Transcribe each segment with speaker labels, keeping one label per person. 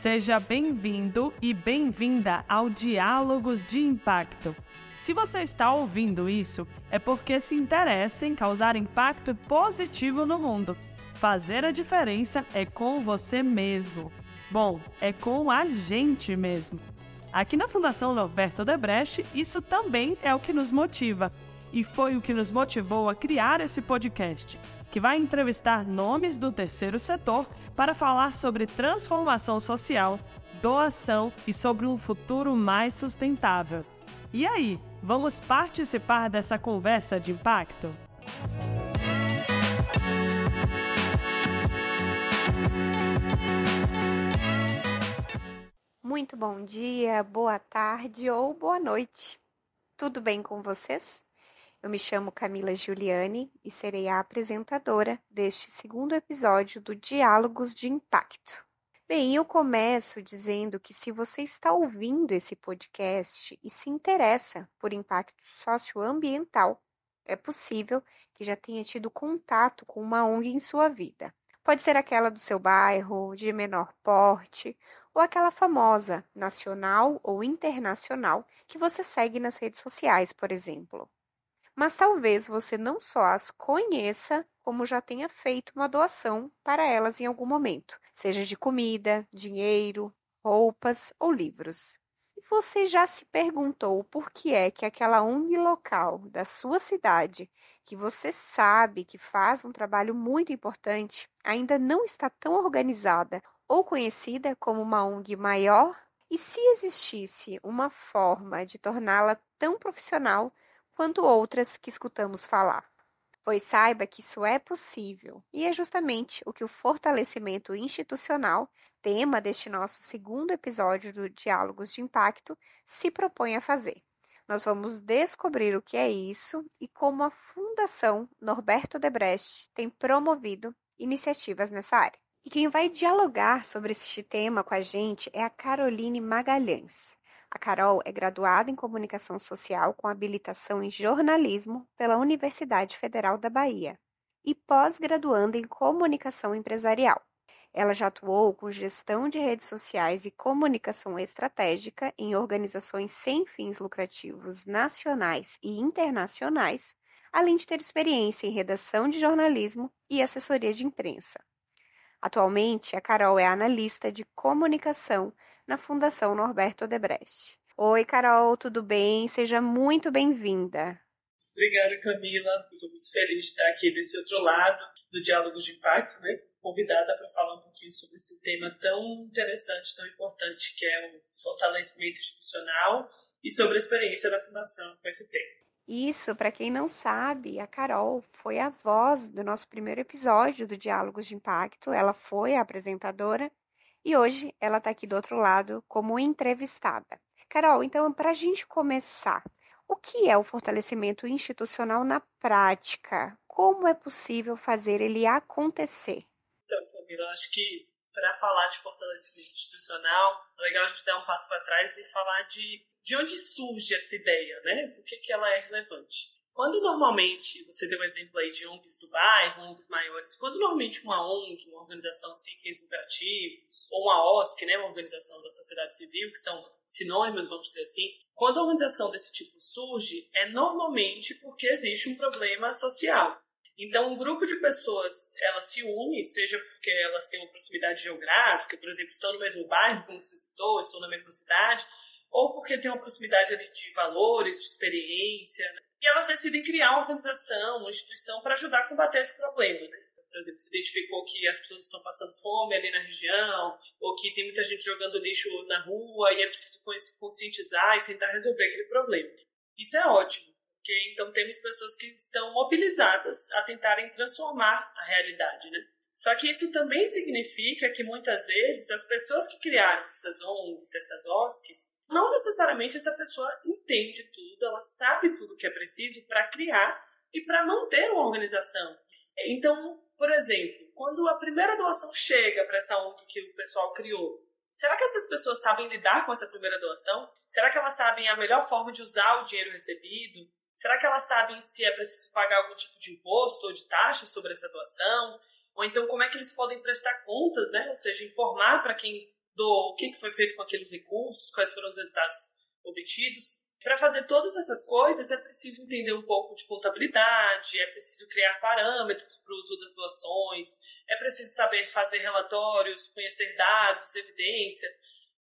Speaker 1: Seja bem-vindo e bem-vinda ao Diálogos de Impacto. Se você está ouvindo isso, é porque se interessa em causar impacto positivo no mundo. Fazer a diferença é com você mesmo. Bom, é com a gente mesmo. Aqui na Fundação Norberto Odebrecht, isso também é o que nos motiva. E foi o que nos motivou a criar esse podcast, que vai entrevistar nomes do terceiro setor para falar sobre transformação social, doação e sobre um futuro mais sustentável. E aí, vamos participar dessa conversa de impacto?
Speaker 2: Muito bom dia, boa tarde ou boa noite. Tudo bem com vocês? Eu me chamo Camila Giuliani e serei a apresentadora deste segundo episódio do Diálogos de Impacto. Bem, eu começo dizendo que se você está ouvindo esse podcast e se interessa por impacto socioambiental, é possível que já tenha tido contato com uma ONG em sua vida. Pode ser aquela do seu bairro, de menor porte, ou aquela famosa, nacional ou internacional, que você segue nas redes sociais, por exemplo. Mas talvez você não só as conheça, como já tenha feito uma doação para elas em algum momento, seja de comida, dinheiro, roupas ou livros. E você já se perguntou por que é que aquela ONG local da sua cidade, que você sabe que faz um trabalho muito importante, ainda não está tão organizada ou conhecida como uma ONG maior? E se existisse uma forma de torná-la tão profissional quanto outras que escutamos falar? Pois saiba que isso é possível, e é justamente o que o fortalecimento institucional, tema deste nosso segundo episódio do Diálogos de Impacto, se propõe a fazer. Nós vamos descobrir o que é isso e como a Fundação Norberto Odebrecht tem promovido iniciativas nessa área. E quem vai dialogar sobre este tema com a gente é a Caroline Magalhães. A Carol é graduada em Comunicação Social com habilitação em Jornalismo pela Universidade Federal da Bahia e pós-graduanda em Comunicação Empresarial. Ela já atuou com gestão de redes sociais e comunicação estratégica em organizações sem fins lucrativos nacionais e internacionais, além de ter experiência em redação de jornalismo e assessoria de imprensa. Atualmente, a Carol é analista de comunicação na Fundação Norberto Odebrecht. Oi, Carol, tudo bem? Seja muito bem-vinda.
Speaker 3: Obrigada, Camila. Estou muito feliz de estar aqui desse outro lado do Diálogos de Impacto, né? Convidada para falar um pouquinho sobre esse tema tão interessante, tão importante, que é o fortalecimento institucional e sobre a experiência da Fundação com esse tema.
Speaker 2: Isso, para quem não sabe, a Carol foi a voz do nosso primeiro episódio do Diálogos de Impacto. Ela foi a apresentadora e hoje ela está aqui do outro lado como entrevistada. Carol, então, para a gente começar, o que é o fortalecimento institucional na prática? Como é possível fazer ele acontecer?
Speaker 3: Então, Camila, acho que para falar de fortalecimento institucional, é legal a gente dar um passo para trás e falar de onde surge essa ideia, né? Por que ela é relevante? Quando normalmente, você deu o exemplo aí de ONGs do bairro, ONGs maiores, quando normalmente uma ONG, uma organização sem fins lucrativos, ou uma OSC, né, uma organização da sociedade civil, que são sinônimos, vamos dizer assim, quando a organização desse tipo surge, é normalmente porque existe um problema social. Então, um grupo de pessoas, elas se unem, seja porque elas têm uma proximidade geográfica, por exemplo, estão no mesmo bairro, como você citou, estão na mesma cidade, ou porque tem uma proximidade ali de valores, de experiência, né? E elas decidem criar uma organização, uma instituição para ajudar a combater esse problema, né? Por exemplo, se identificou que as pessoas estão passando fome ali na região, ou que tem muita gente jogando lixo na rua e é preciso conscientizar e tentar resolver aquele problema. Isso é ótimo, porque então temos pessoas que estão mobilizadas a tentarem transformar a realidade, né? Só que isso também significa que muitas vezes as pessoas que criaram essas ONGs, essas OSCs, não necessariamente essa pessoa entende tudo, ela sabe tudo o que é preciso para criar e para manter uma organização. Então, por exemplo, quando a primeira doação chega para essa ONG que o pessoal criou, será que essas pessoas sabem lidar com essa primeira doação? Será que elas sabem a melhor forma de usar o dinheiro recebido? Será que elas sabem se é preciso pagar algum tipo de imposto ou de taxa sobre essa doação? Ou então como é que eles podem prestar contas, né? Ou seja, informar para quem o que foi feito com aqueles recursos, quais foram os resultados obtidos. Para fazer todas essas coisas, é preciso entender um pouco de contabilidade, é preciso criar parâmetros para o uso das doações, é preciso saber fazer relatórios, conhecer dados, evidência,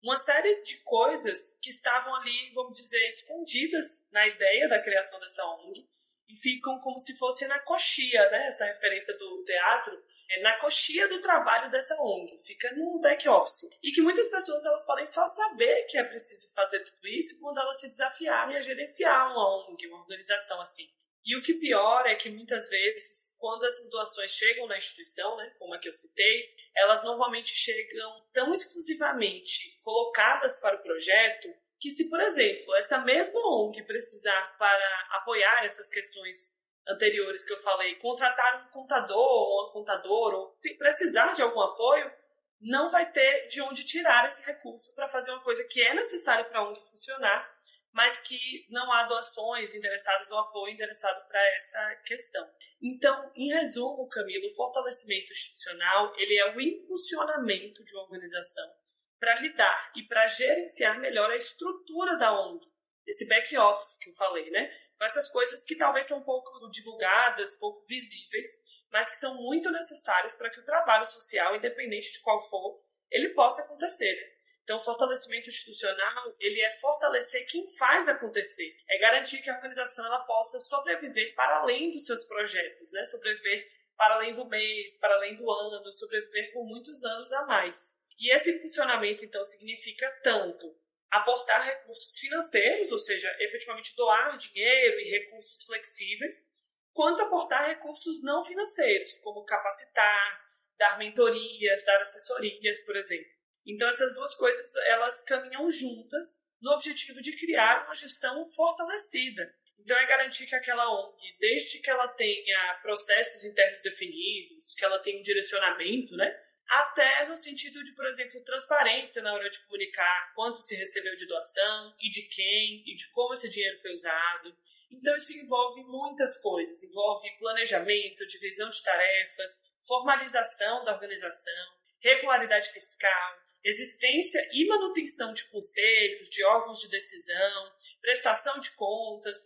Speaker 3: uma série de coisas que estavam ali, vamos dizer, escondidas na ideia da criação dessa ONG e ficam como se fosse na coxia, né? Essa referência do teatro, na coxia do trabalho dessa ONG, fica no back office. E que muitas pessoas elas podem só saber que é preciso fazer tudo isso quando elas se desafiarem a gerenciar uma ONG, uma organização assim. E o que pior é que muitas vezes, quando essas doações chegam na instituição, né, como a que eu citei, elas normalmente chegam tão exclusivamente colocadas para o projeto que se, por exemplo, essa mesma ONG precisar para apoiar essas questões anteriores que eu falei, contratar um contador ou uma contadora, ou precisar de algum apoio, não vai ter de onde tirar esse recurso para fazer uma coisa que é necessária para a ONG funcionar, mas que não há doações endereçadas ou apoio endereçado para essa questão. Então, em resumo, Camila, o fortalecimento institucional ele é o impulsionamento de uma organização para lidar e para gerenciar melhor a estrutura da ONG, esse back-office que eu falei, né? Com essas coisas que talvez são pouco divulgadas, pouco visíveis, mas que são muito necessárias para que o trabalho social, independente de qual for, ele possa acontecer. Então, o fortalecimento institucional, ele é fortalecer quem faz acontecer. É garantir que a organização ela possa sobreviver para além dos seus projetos, né? Sobreviver para além do mês, para além do ano, sobreviver por muitos anos a mais. E esse funcionamento, então, significa tanto aportar recursos financeiros, ou seja, efetivamente doar dinheiro e recursos flexíveis, quanto aportar recursos não financeiros, como capacitar, dar mentorias, dar assessorias, por exemplo. Então, essas duas coisas, elas caminham juntas no objetivo de criar uma gestão fortalecida. Então, é garantir que aquela ONG, desde que ela tenha processos internos definidos, que ela tenha um direcionamento, né? Até no sentido de, por exemplo, transparência na hora de comunicar quanto se recebeu de doação e de quem e de como esse dinheiro foi usado. Então, isso envolve muitas coisas. Envolve planejamento, divisão de tarefas, formalização da organização, regularidade fiscal, existência e manutenção de conselhos, de órgãos de decisão, prestação de contas.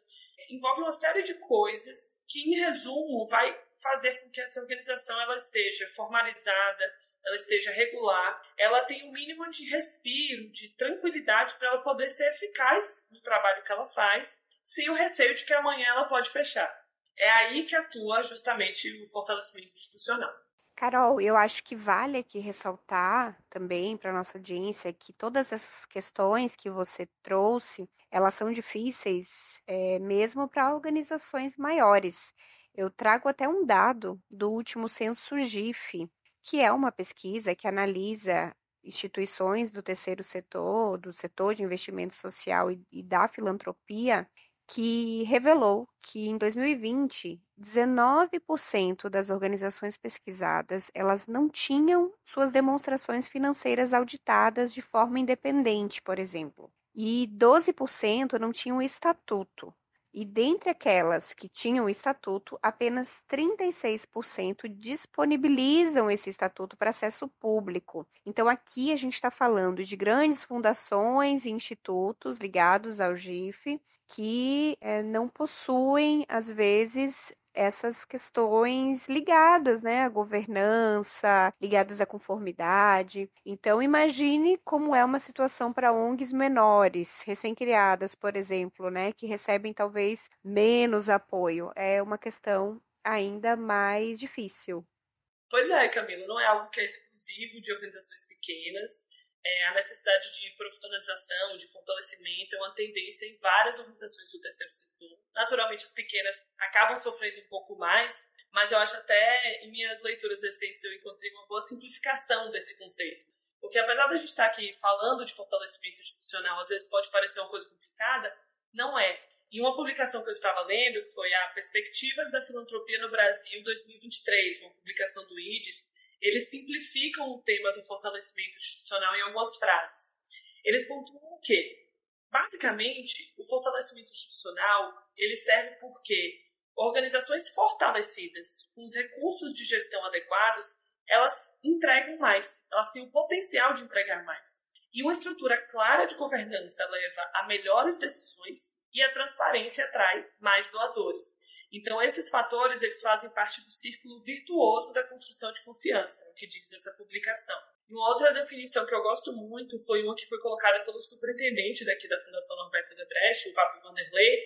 Speaker 3: Envolve uma série de coisas que, em resumo, vai fazer com que essa organização ela esteja formalizada, ela esteja regular, ela tenha um mínimo de respiro, de tranquilidade para ela poder ser eficaz no trabalho que ela faz, sem o receio de que amanhã ela pode fechar. É aí que atua justamente o fortalecimento institucional.
Speaker 2: Carol, eu acho que vale aqui ressaltar também para a nossa audiência que todas essas questões que você trouxe, elas são difíceis mesmo para organizações maiores. Eu trago até um dado do último censo GIF, que é uma pesquisa que analisa instituições do terceiro setor, do setor de investimento social e da filantropia, que revelou que em 2020, 19% das organizações pesquisadas, elas não tinham suas demonstrações financeiras auditadas de forma independente, por exemplo, e 12% não tinham estatuto. E dentre aquelas que tinham o estatuto, apenas 36% disponibilizam esse estatuto para acesso público. Então, aqui a gente está falando de grandes fundações e institutos ligados ao GIF que não possuem, às vezes, essas questões ligadas, né, à governança, ligadas à conformidade. Então, imagine como é uma situação para ONGs menores, recém-criadas, por exemplo, né, que recebem talvez menos apoio. É uma questão ainda mais difícil.
Speaker 3: Pois é, Camila, não é algo que é exclusivo de organizações pequenas. A necessidade de profissionalização, de fortalecimento é uma tendência em várias organizações do terceiro setor. Naturalmente, as pequenas acabam sofrendo um pouco mais, mas eu acho até em minhas leituras recentes eu encontrei uma boa simplificação desse conceito. Porque apesar da gente estar aqui falando de fortalecimento institucional, às vezes pode parecer uma coisa complicada, não é. Em uma publicação que eu estava lendo, que foi a Perspectivas da Filantropia no Brasil 2023, uma publicação do IDES, eles simplificam o tema do fortalecimento institucional em algumas frases. Eles pontuam o quê? Basicamente, o fortalecimento institucional ele serve porque organizações fortalecidas, com os recursos de gestão adequados, elas entregam mais, elas têm o potencial de entregar mais. E uma estrutura clara de governança leva a melhores decisões e a transparência atrai mais doadores. Então, esses fatores eles fazem parte do círculo virtuoso da construção de confiança, o que diz essa publicação. E uma outra definição que eu gosto muito foi uma que foi colocada pelo superintendente daqui da Fundação Norberto Odebrecht, o Fábio Vanderlei,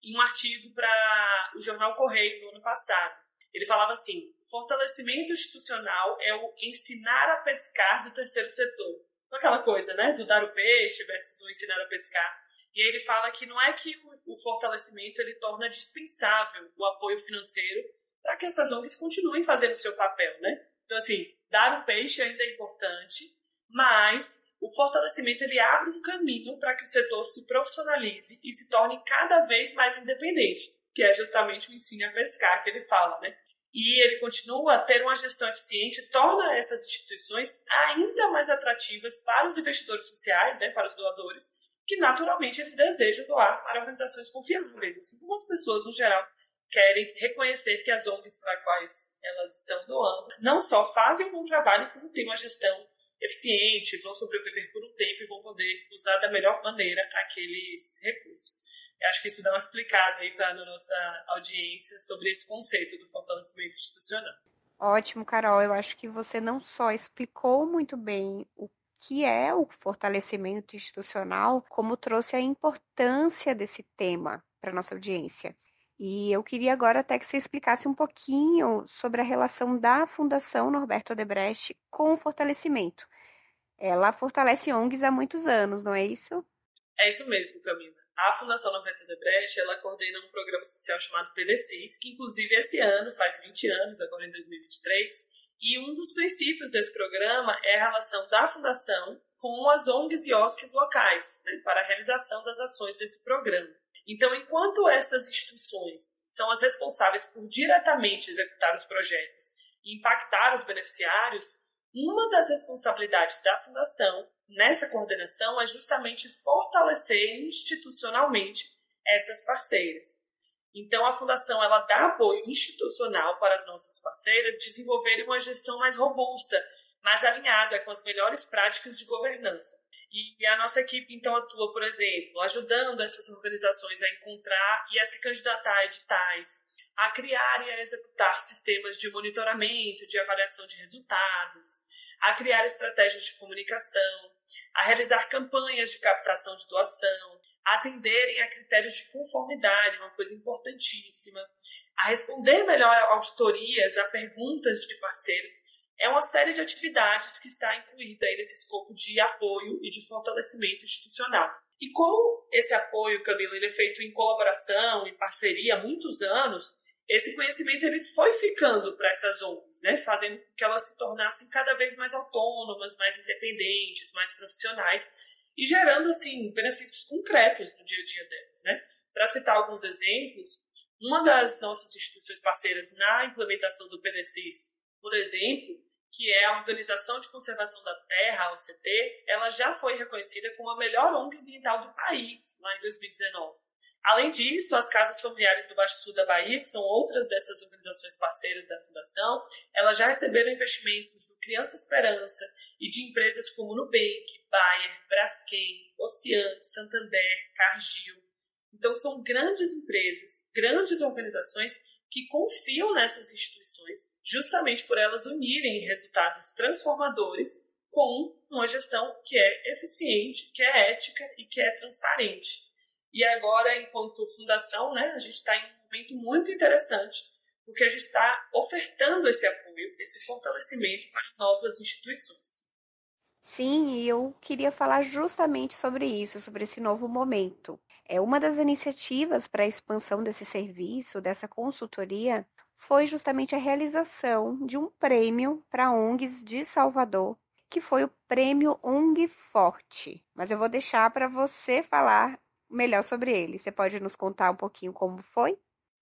Speaker 3: em um artigo para o jornal Correio no ano passado. Ele falava assim: fortalecimento institucional é o ensinar a pescar do terceiro setor. Aquela coisa, né, do dar o peixe versus o ensinar a pescar. E aí ele fala que não é que o fortalecimento ele torna dispensável o apoio financeiro para que essas ONGs continuem fazendo o seu papel, né? Então, assim, dar o peixe ainda é importante, mas o fortalecimento ele abre um caminho para que o setor se profissionalize e se torne cada vez mais independente, que é justamente o ensino a pescar que ele fala, né? E ele continua a ter uma gestão eficiente, torna essas instituições ainda mais atrativas para os investidores sociais, né, para os doadores, que naturalmente eles desejam doar para organizações confiáveis, assim como as pessoas no geral querem reconhecer que as ONGs para as quais elas estão doando não só fazem um bom trabalho, como têm uma gestão eficiente, vão sobreviver por um tempo e vão poder usar da melhor maneira aqueles recursos. Eu acho que isso dá uma explicada aí para a nossa audiência sobre esse conceito do fortalecimento institucional.
Speaker 2: Ótimo, Carol. Eu acho que você não só explicou muito bem o que é o fortalecimento institucional, como trouxe a importância desse tema para a nossa audiência. E eu queria agora até que você explicasse um pouquinho sobre a relação da Fundação Norberto Odebrecht com o fortalecimento. Ela fortalece ONGs há muitos anos, não é isso?
Speaker 3: É isso mesmo, Camila. A Fundação Norberto Odebrecht, ela coordena um programa social chamado PDCIS, que inclusive esse ano faz 20 anos, agora em 2023, e um dos princípios desse programa é a relação da Fundação com as ONGs e OSCs locais, né, para a realização das ações desse programa. Então, enquanto essas instituições são as responsáveis por diretamente executar os projetos e impactar os beneficiários, uma das responsabilidades da Fundação nessa coordenação é justamente fortalecer institucionalmente essas parceiras. Então, a Fundação ela dá apoio institucional para as nossas parceiras desenvolverem uma gestão mais robusta, mais alinhada com as melhores práticas de governança. E a nossa equipe, então, atua, por exemplo, ajudando essas organizações a encontrar e a se candidatar a editais, a criar e a executar sistemas de monitoramento, de avaliação de resultados, a criar estratégias de comunicação, a realizar campanhas de captação de doação, a atenderem a critérios de conformidade, uma coisa importantíssima, a responder melhor a auditorias, a perguntas de parceiros. É uma série de atividades que está incluída aí nesse escopo de apoio e de fortalecimento institucional. E como esse apoio, Camila, ele é feito em colaboração, em parceria há muitos anos, esse conhecimento ele foi ficando para essas ONGs, né? Fazendo com que elas se tornassem cada vez mais autônomas, mais independentes, mais profissionais e gerando assim, benefícios concretos no dia a dia delas. Né? Para citar alguns exemplos, uma das nossas instituições parceiras na implementação do PDCIS, por exemplo, que é a Organização de Conservação da Terra, a OCT, ela já foi reconhecida como a melhor ONG ambiental do país, lá em 2019. Além disso, as Casas Familiares do Baixo Sul da Bahia, que são outras dessas organizações parceiras da Fundação, elas já receberam investimentos do Criança Esperança e de empresas como Nubank, Bayer, Braskem, Ocean, Santander, Cargill. Então, são grandes empresas, grandes organizações que confiam nessas instituições justamente por elas unirem resultados transformadores com uma gestão que é eficiente, que é ética e que é transparente. E agora, enquanto fundação, né, a gente está em um momento muito interessante, porque a gente está ofertando esse apoio, esse fortalecimento para novas instituições.
Speaker 2: Sim, e eu queria falar justamente sobre isso, sobre esse novo momento. Uma das iniciativas para a expansão desse serviço, dessa consultoria, foi justamente a realização de um prêmio para ONGs de Salvador, que foi o Prêmio ONG Forte. Mas eu vou deixar para você falar melhor sobre ele. Você pode nos contar um pouquinho como foi?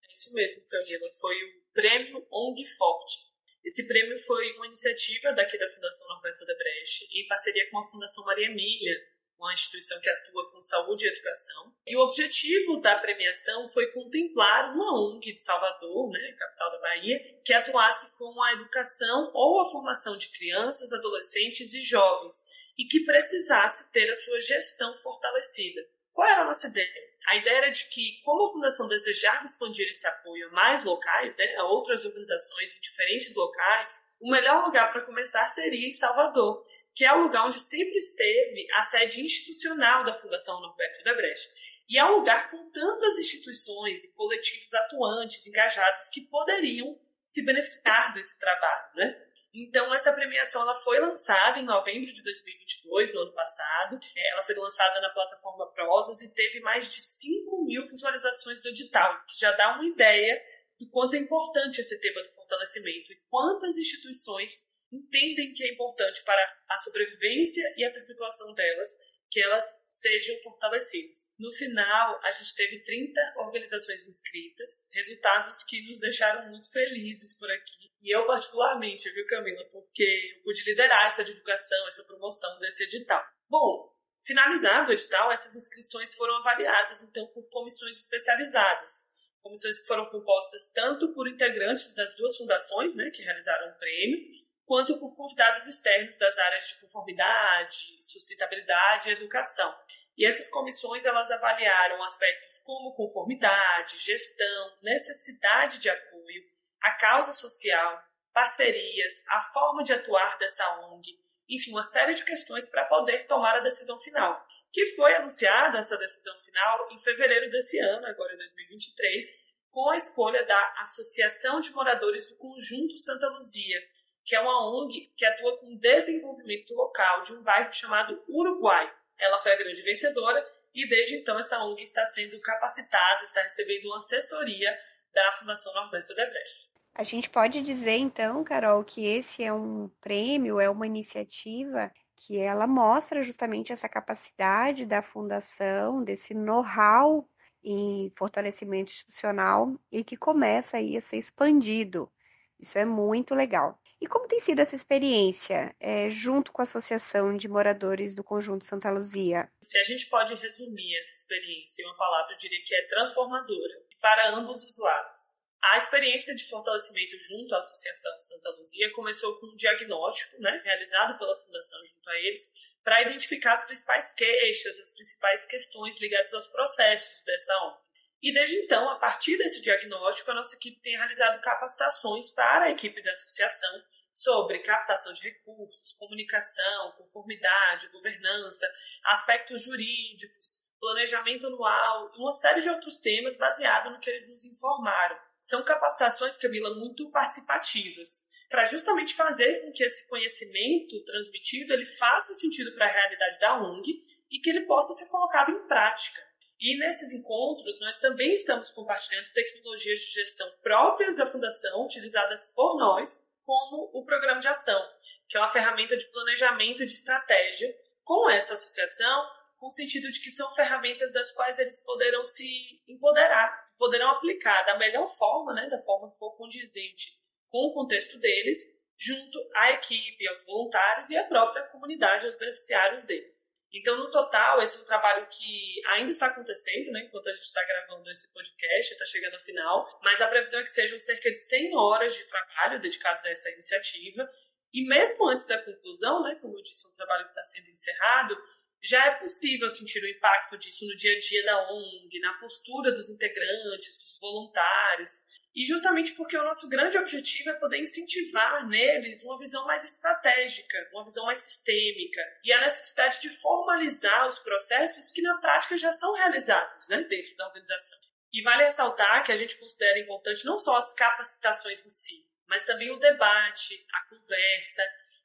Speaker 3: Isso mesmo, Camila. Foi o Prêmio ONG Forte. Esse prêmio foi uma iniciativa daqui da Fundação Norberto Odebrecht, em parceria com a Fundação Maria Emília, uma instituição que atua com saúde e educação. E o objetivo da premiação foi contemplar uma ONG de Salvador, né, capital da Bahia, que atuasse com a educação ou a formação de crianças, adolescentes e jovens, e que precisasse ter a sua gestão fortalecida. Qual era a nossa ideia? A ideia era de que, como a Fundação desejava expandir esse apoio a mais locais, né, a outras organizações em diferentes locais, o melhor lugar para começar seria em Salvador, que é o lugar onde sempre esteve a sede institucional da Fundação Norberto Odebrecht. E é um lugar com tantas instituições e coletivos atuantes, engajados, que poderiam se beneficiar desse trabalho, né? Então, essa premiação ela foi lançada em novembro de 2022, no ano passado. Ela foi lançada na plataforma Prozas e teve mais de 5.000 visualizações do edital, que já dá uma ideia do quanto é importante esse tema do fortalecimento e quantas instituições entendem que é importante para a sobrevivência e a perpetuação delas, que elas sejam fortalecidas. No final, a gente teve 30 organizações inscritas, resultados que nos deixaram muito felizes por aqui. E eu particularmente, viu, Camila, porque eu pude liderar essa divulgação, essa promoção desse edital. Bom, finalizado o edital, essas inscrições foram avaliadas, então, por comissões especializadas. Comissões que foram compostas tanto por integrantes das duas fundações, né, que realizaram o prêmio, quanto por convidados externos das áreas de conformidade, sustentabilidade e educação. E essas comissões elas avaliaram aspectos como conformidade, gestão, necessidade de apoio, a causa social, parcerias, a forma de atuar dessa ONG, enfim, uma série de questões para poder tomar a decisão final, que foi anunciada essa decisão final em fevereiro desse ano, agora em 2023, com a escolha da Associação de Moradores do Conjunto Santa Luzia, que é uma ONG que atua com desenvolvimento local de um bairro chamado Uruguai. Ela foi a grande vencedora e desde então essa ONG está sendo capacitada, está recebendo uma assessoria da Fundação Norberto Odebrecht.
Speaker 2: A gente pode dizer então, Carol, que esse é um prêmio, é uma iniciativa que ela mostra justamente essa capacidade da fundação, desse know-how em fortalecimento institucional e que começa aí a ser expandido. Isso é muito legal. E como tem sido essa experiência junto com a Associação de Moradores do Conjunto Santa Luzia?
Speaker 3: Se a gente pode resumir essa experiência em uma palavra, eu diria que é transformadora para ambos os lados. A experiência de fortalecimento junto à Associação Santa Luzia começou com um diagnóstico, né, realizado pela Fundação junto a eles, para identificar as principais queixas, as principais questões ligadas aos processos dessa ONG. E desde então, a partir desse diagnóstico, a nossa equipe tem realizado capacitações para a equipe da associação sobre captação de recursos, comunicação, conformidade, governança, aspectos jurídicos, planejamento anual e uma série de outros temas baseados no que eles nos informaram. São capacitações, Camila, muito participativas, para justamente fazer com que esse conhecimento transmitido ele faça sentido para a realidade da ONG e que ele possa ser colocado em prática. E nesses encontros, nós também estamos compartilhando tecnologias de gestão próprias da Fundação, utilizadas por nós, como o Programa de Ação, que é uma ferramenta de planejamento de estratégia com essa associação, com o sentido de que são ferramentas das quais eles poderão se empoderar, poderão aplicar da melhor forma, né, da forma que for condizente com o contexto deles, junto à equipe, aos voluntários e à própria comunidade, aos beneficiários deles. Então, no total, esse é um trabalho que ainda está acontecendo, né, enquanto a gente está gravando esse podcast, está chegando ao final, mas a previsão é que sejam cerca de 100 horas de trabalho dedicados a essa iniciativa, e mesmo antes da conclusão, né, como eu disse, é um trabalho que está sendo encerrado, já é possível sentir o impacto disso no dia a dia da ONG, na postura dos integrantes, dos voluntários, e justamente porque o nosso grande objetivo é poder incentivar neles uma visão mais estratégica, uma visão mais sistêmica, e a necessidade de formalizar os processos que na prática já são realizados, né, dentro da organização. E vale ressaltar que a gente considera importante não só as capacitações em si, mas também o debate, a conversa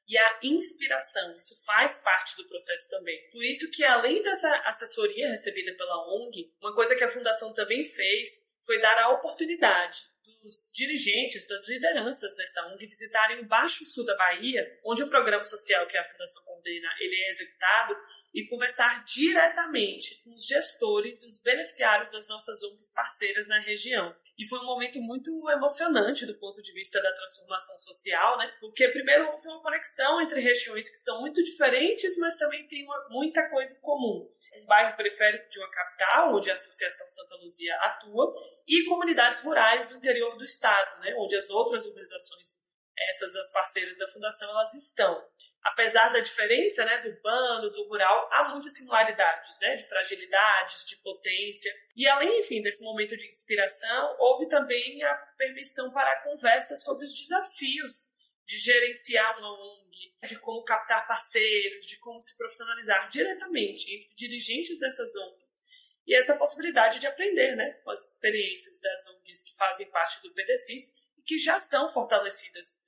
Speaker 3: e a inspiração. Isso faz parte do processo também. Por isso que, além dessa assessoria recebida pela ONG, uma coisa que a Fundação também fez foi dar a oportunidade dos dirigentes, das lideranças dessa ONG visitarem o Baixo Sul da Bahia, onde o programa social que a Fundação coordena, ele é executado, e conversar diretamente com os gestores e os beneficiários das nossas ONGs parceiras na região. E foi um momento muito emocionante do ponto de vista da transformação social, né? Porque primeiro houve uma conexão entre regiões que são muito diferentes, mas também tem muita coisa em comum. Um bairro periférico de uma capital, onde a Associação Santa Luzia atua, e comunidades rurais do interior do estado, né? Onde as outras organizações, essas as parceiras da Fundação, elas estão. Apesar da diferença, né, do urbano, do rural, há muitas similaridades, né, de fragilidades, de potência. E além, enfim, desse momento de inspiração, houve também a permissão para a conversa sobre os desafios de gerenciar uma ONG, de como captar parceiros, de como se profissionalizar diretamente entre dirigentes dessas ONGs. E essa possibilidade de aprender, né, com as experiências das ONGs que fazem parte do PDCIS e que já são fortalecidas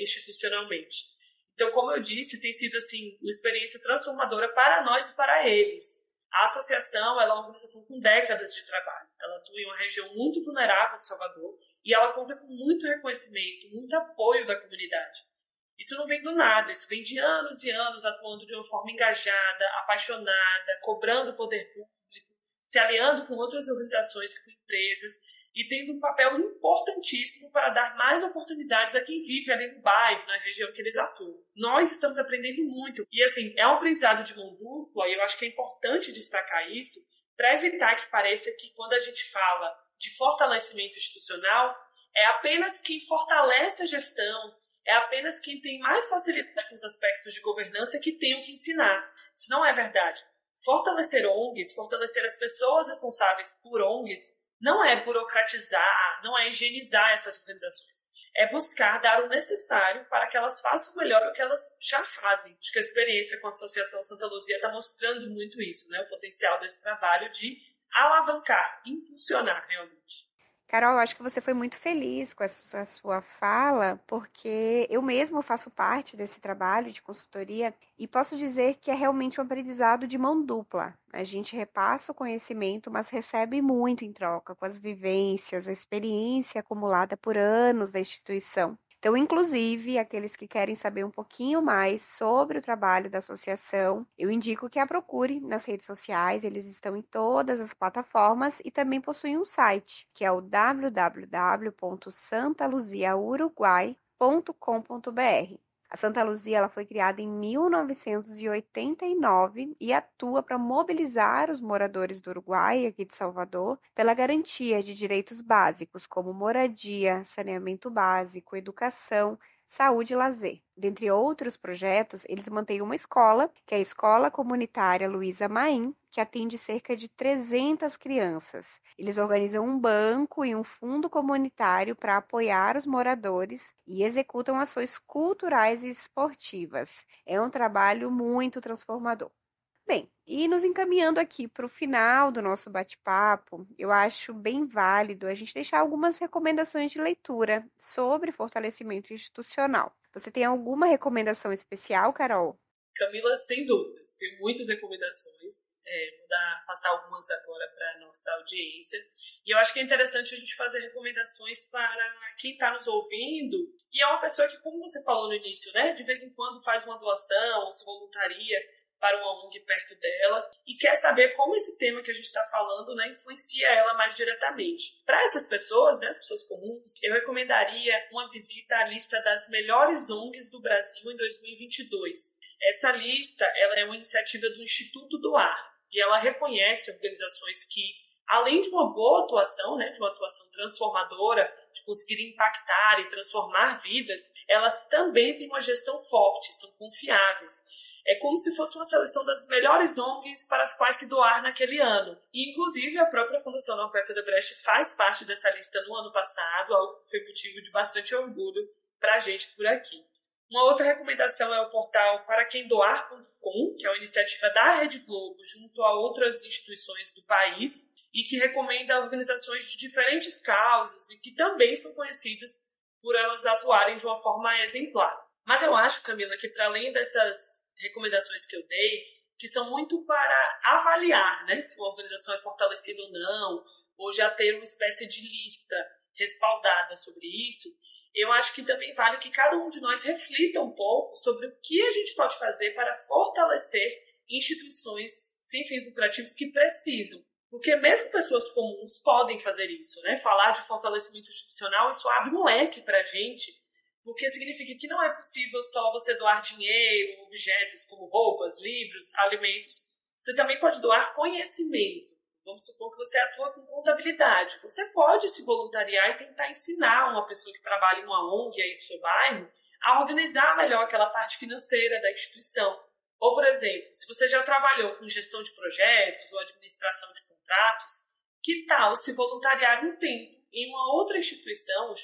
Speaker 3: institucionalmente. Então, como eu disse, tem sido assim, uma experiência transformadora para nós e para eles. A associação ela é uma organização com décadas de trabalho. Ela atua em uma região muito vulnerável de Salvador e ela conta com muito reconhecimento, muito apoio da comunidade. Isso não vem do nada, isso vem de anos e anos atuando de uma forma engajada, apaixonada, cobrando o poder público, se aliando com outras organizações e com empresas, e tendo um papel importantíssimo para dar mais oportunidades a quem vive ali no bairro, na região que eles atuam. Nós estamos aprendendo muito. E, assim, é um aprendizado de mão dupla, e eu acho que é importante destacar isso, para evitar que pareça que, quando a gente fala de fortalecimento institucional, é apenas quem fortalece a gestão, é apenas quem tem mais facilidade com os aspectos de governança que tem o que ensinar. Isso não é verdade. Fortalecer ONGs, fortalecer as pessoas responsáveis por ONGs, não é burocratizar, não é higienizar essas organizações. É buscar dar o necessário para que elas façam melhor o que elas já fazem. Acho que a experiência com a Associação Santa Luzia está mostrando muito isso, né? O potencial desse trabalho de alavancar, impulsionar realmente.
Speaker 2: Carol, acho que você foi muito feliz com essa sua fala, porque eu mesmo faço parte desse trabalho de consultoria e posso dizer que é realmente um aprendizado de mão dupla. A gente repassa o conhecimento, mas recebe muito em troca, com as vivências, a experiência acumulada por anos da instituição. Então, inclusive, aqueles que querem saber um pouquinho mais sobre o trabalho da associação, eu indico que a procure nas redes sociais, eles estão em todas as plataformas e também possuem um site, que é o www.santaluziauruguai.com.br. A Santa Luzia ela foi criada em 1989 e atua para mobilizar os moradores do Uruguai, aqui de Salvador, pela garantia de direitos básicos como moradia, saneamento básico, educação, saúde e lazer. Dentre outros projetos, eles mantêm uma escola, que é a Escola Comunitária Luísa Maim, que atende cerca de 300 crianças. Eles organizam um banco e um fundo comunitário para apoiar os moradores e executam ações culturais e esportivas. É um trabalho muito transformador. Bem, e nos encaminhando aqui para o final do nosso bate-papo, eu acho bem válido a gente deixar algumas recomendações de leitura sobre fortalecimento institucional. Você tem alguma recomendação especial, Carol?
Speaker 3: Camila, sem dúvidas, tem muitas recomendações, vou passar algumas agora para a nossa audiência, e eu acho que é interessante a gente fazer recomendações para quem está nos ouvindo, e é uma pessoa que, como você falou no início, né, de vez em quando faz uma doação ou se voluntaria para uma ONG perto dela e quer saber como esse tema que a gente está falando, né, influencia ela mais diretamente. Para essas pessoas, né, as pessoas comuns, eu recomendaria uma visita à lista das melhores ONGs do Brasil em 2022. Essa lista ela é uma iniciativa do Instituto do Ar e ela reconhece organizações que, além de uma boa atuação, né, de uma atuação transformadora, de conseguir impactar e transformar vidas, elas também têm uma gestão forte, são confiáveis. É como se fosse uma seleção das melhores ONGs para as quais se doar naquele ano. E, inclusive, a própria Fundação Norberto Odebrecht faz parte dessa lista no ano passado, algo que foi motivo de bastante orgulho para a gente por aqui. Uma outra recomendação é o portal paraquemdoar.com, que é uma iniciativa da Rede Globo junto a outras instituições do país e que recomenda organizações de diferentes causas e que também são conhecidas por elas atuarem de uma forma exemplar. Mas eu acho, Camila, que para além dessas recomendações que eu dei, que são muito para avaliar, né, se uma organização é fortalecida ou não, ou já ter uma espécie de lista respaldada sobre isso, eu acho que também vale que cada um de nós reflita um pouco sobre o que a gente pode fazer para fortalecer instituições sem fins lucrativos que precisam. Porque mesmo pessoas comuns podem fazer isso, né? Falar de fortalecimento institucional, isso abre um leque para a gente, porque significa que não é possível só você doar dinheiro, objetos como roupas, livros, alimentos. Você também pode doar conhecimento. Vamos supor que você atua com contabilidade. Você pode se voluntariar e tentar ensinar uma pessoa que trabalha em uma ONG aí do seu bairro a organizar melhor aquela parte financeira da instituição. Ou, por exemplo, se você já trabalhou com gestão de projetos ou administração de contratos, que tal se voluntariar um tempo em uma outra instituição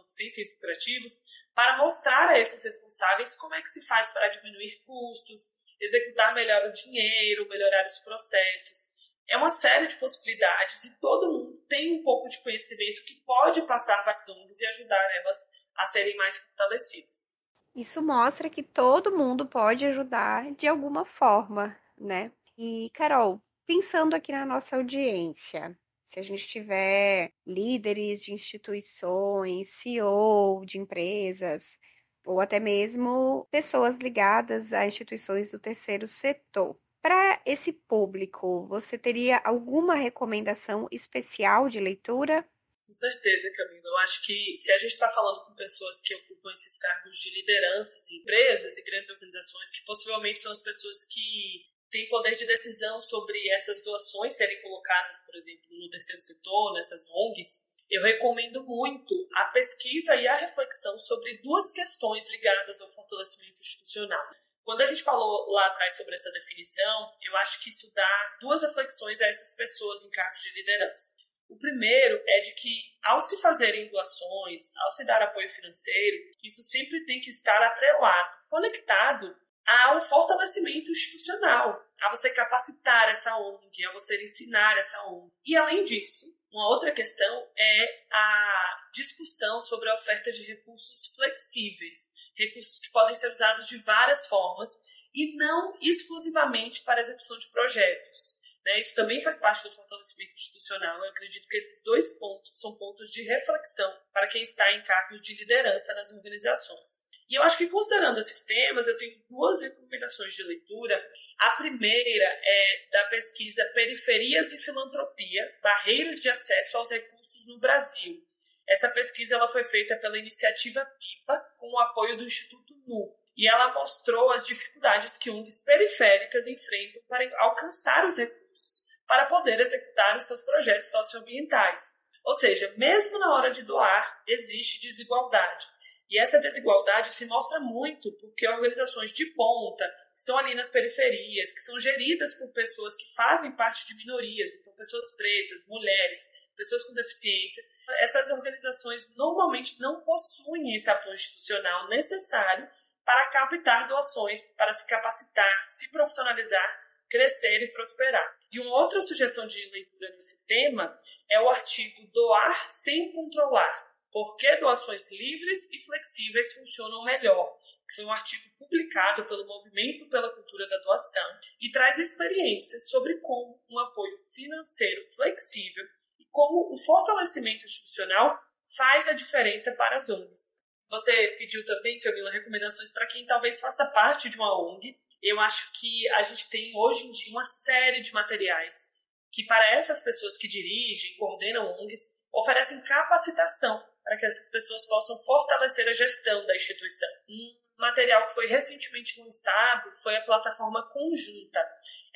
Speaker 3: sem fins lucrativos, para mostrar a esses responsáveis como é que se faz para diminuir custos, executar melhor o dinheiro, melhorar os processos. É uma série de possibilidades e todo mundo tem um pouco de conhecimento que pode passar para as ONGs e ajudar elas a serem mais fortalecidas.
Speaker 2: Isso mostra que todo mundo pode ajudar de alguma forma, né? E, Carol, pensando aqui na nossa audiência, se a gente tiver líderes de instituições, CEO de empresas, ou até mesmo pessoas ligadas a instituições do terceiro setor, para esse público, você teria alguma recomendação especial de leitura?
Speaker 3: Com certeza, Camila. Eu acho que se a gente está falando com pessoas que ocupam esses cargos de liderança em empresas e grandes organizações, que possivelmente são as pessoas que têm poder de decisão sobre essas doações serem colocadas, por exemplo, no terceiro setor, nessas ONGs, eu recomendo muito a pesquisa e a reflexão sobre duas questões ligadas ao fortalecimento institucional. Quando a gente falou lá atrás sobre essa definição, eu acho que isso dá duas reflexões a essas pessoas em cargos de liderança. O primeiro é de que, ao se fazerem doações, ao se dar apoio financeiro, isso sempre tem que estar atrelado, conectado ao fortalecimento institucional, a você capacitar essa ONG, a você ensinar essa ONG. E, além disso, uma outra questão é a discussão sobre a oferta de recursos flexíveis, recursos que podem ser usados de várias formas e não exclusivamente para a execução de projetos. Isso também faz parte do fortalecimento institucional. Eu acredito que esses dois pontos são pontos de reflexão para quem está em cargos de liderança nas organizações. E eu acho que, considerando esses temas, eu tenho duas recomendações de leitura. A primeira é da pesquisa Periferias e Filantropia, Barreiras de Acesso aos Recursos no Brasil. Essa pesquisa ela foi feita pela iniciativa PIPA, com o apoio do Instituto NU. E ela mostrou as dificuldades que ONGs periféricas enfrentam para alcançar os recursos, para poder executar os seus projetos socioambientais. Ou seja, mesmo na hora de doar, existe desigualdade. E essa desigualdade se mostra muito porque organizações de ponta estão ali nas periferias, que são geridas por pessoas que fazem parte de minorias, então pessoas pretas, mulheres, pessoas com deficiência. Essas organizações normalmente não possuem esse apoio institucional necessário para captar doações, para se capacitar, se profissionalizar, crescer e prosperar. E uma outra sugestão de leitura nesse tema é o artigo Doar Sem Controlar, Por que doações livres e flexíveis funcionam melhor, que foi um artigo publicado pelo Movimento pela Cultura da Doação e traz experiências sobre como um apoio financeiro flexível e como o fortalecimento institucional faz a diferença para as ONGs. Você pediu também, Camila, recomendações para quem talvez faça parte de uma ONG. Eu acho que a gente tem hoje em dia uma série de materiais que para essas pessoas que dirigem, coordenam ONGs, oferecem capacitação para que essas pessoas possam fortalecer a gestão da instituição. Um material que foi recentemente lançado foi a plataforma Conjunta.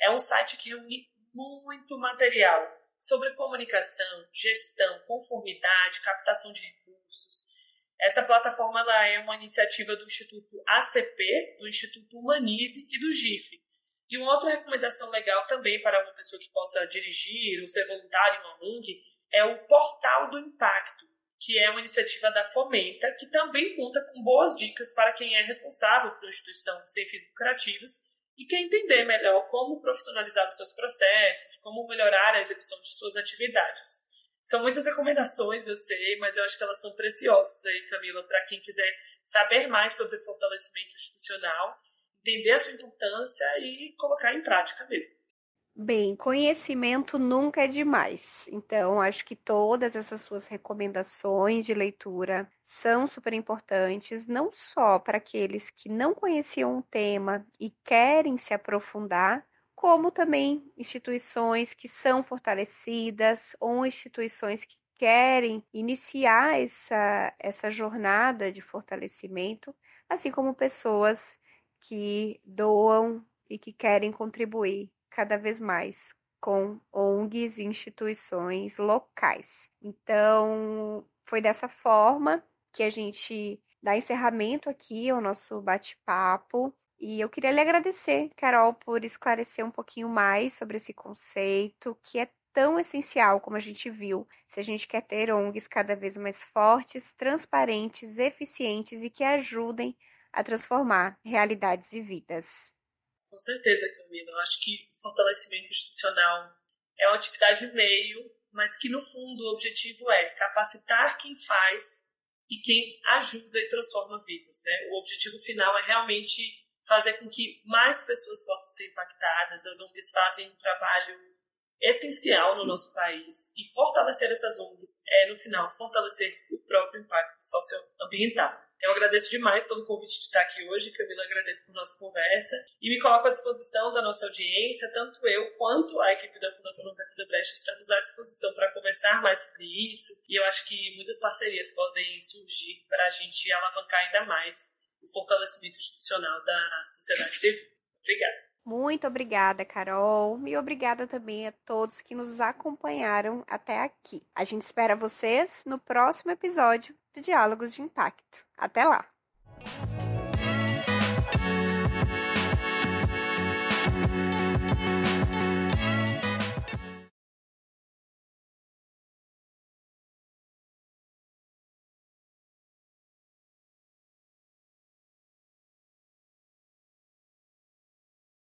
Speaker 3: É um site que reúne muito material sobre comunicação, gestão, conformidade, captação de recursos. Essa plataforma ela é uma iniciativa do Instituto ACP, do Instituto Humanize e do GIF. E uma outra recomendação legal também para uma pessoa que possa dirigir ou ser voluntário em uma ONG é o Portal do Impacto, que é uma iniciativa da Fomenta, que também conta com boas dicas para quem é responsável por uma instituição sem fins lucrativos e quer entender melhor como profissionalizar os seus processos, como melhorar a execução de suas atividades. São muitas recomendações, eu sei, mas eu acho que elas são preciosas aí, Camila, para quem quiser saber mais sobre fortalecimento institucional, entender a sua importância e colocar em prática mesmo.
Speaker 2: Bem, conhecimento nunca é demais. Então, acho que todas essas suas recomendações de leitura são super importantes, não só para aqueles que não conheciam o tema e querem se aprofundar, como também instituições que são fortalecidas ou instituições que querem iniciar essa jornada de fortalecimento, assim como pessoas que doam e que querem contribuir cada vez mais com ONGs e instituições locais. Então, foi dessa forma que a gente dá encerramento aqui ao nosso bate-papo. E eu queria lhe agradecer, Carol, por esclarecer um pouquinho mais sobre esse conceito, que é tão essencial, como a gente viu, se a gente quer ter ONGs cada vez mais fortes, transparentes, eficientes e que ajudem a transformar realidades e vidas.
Speaker 3: Com certeza, Camila. Eu acho que o fortalecimento institucional é uma atividade meio, mas que no fundo o objetivo é capacitar quem faz e quem ajuda e transforma vidas, né? O objetivo final é realmente fazer com que mais pessoas possam ser impactadas. As ONGs fazem um trabalho essencial no nosso país e fortalecer essas ONGs é, no final, fortalecer o próprio impacto socioambiental. Eu agradeço demais pelo convite de estar aqui hoje, Camila, agradeço por nossa conversa e me coloco à disposição da nossa audiência, tanto eu quanto a equipe da Fundação Roberto Debrecht estamos à disposição para conversar mais sobre isso e eu acho que muitas parcerias podem surgir para a gente alavancar ainda mais o fortalecimento institucional da sociedade civil. Obrigada.
Speaker 2: Muito obrigada, Carol, e obrigada também a todos que nos acompanharam até aqui. A gente espera vocês no próximo episódio de Diálogos de Impacto. Até lá!